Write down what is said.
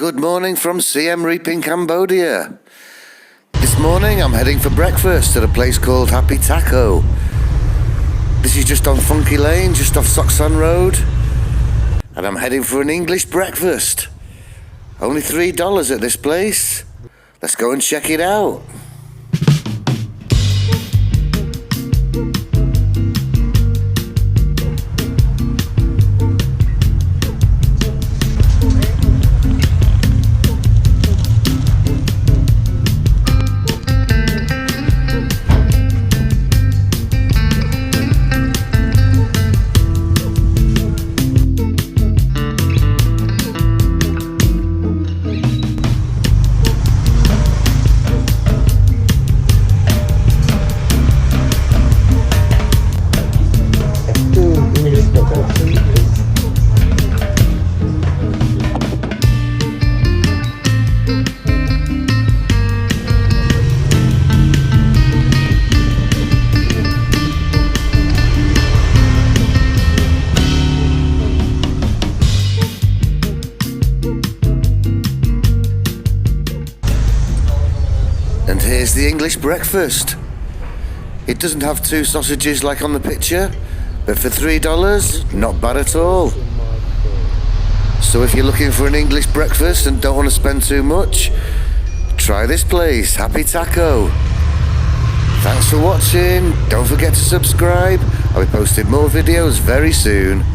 Good morning from Siem Reap in Cambodia. This morning I'm heading for breakfast at a place called Happy Taco. This is just on Funky Lane, just off Soksan Road. And I'm heading for an English breakfast. Only $3 at this place. Let's go and check it out. And here's the English breakfast. It doesn't have 2 sausages like on the picture, but for $3, not bad at all. So if you're looking for an English breakfast and don't want to spend too much, try this place, Happy Taco. Thanks for watching. Don't forget to subscribe. I'll be posting more videos very soon.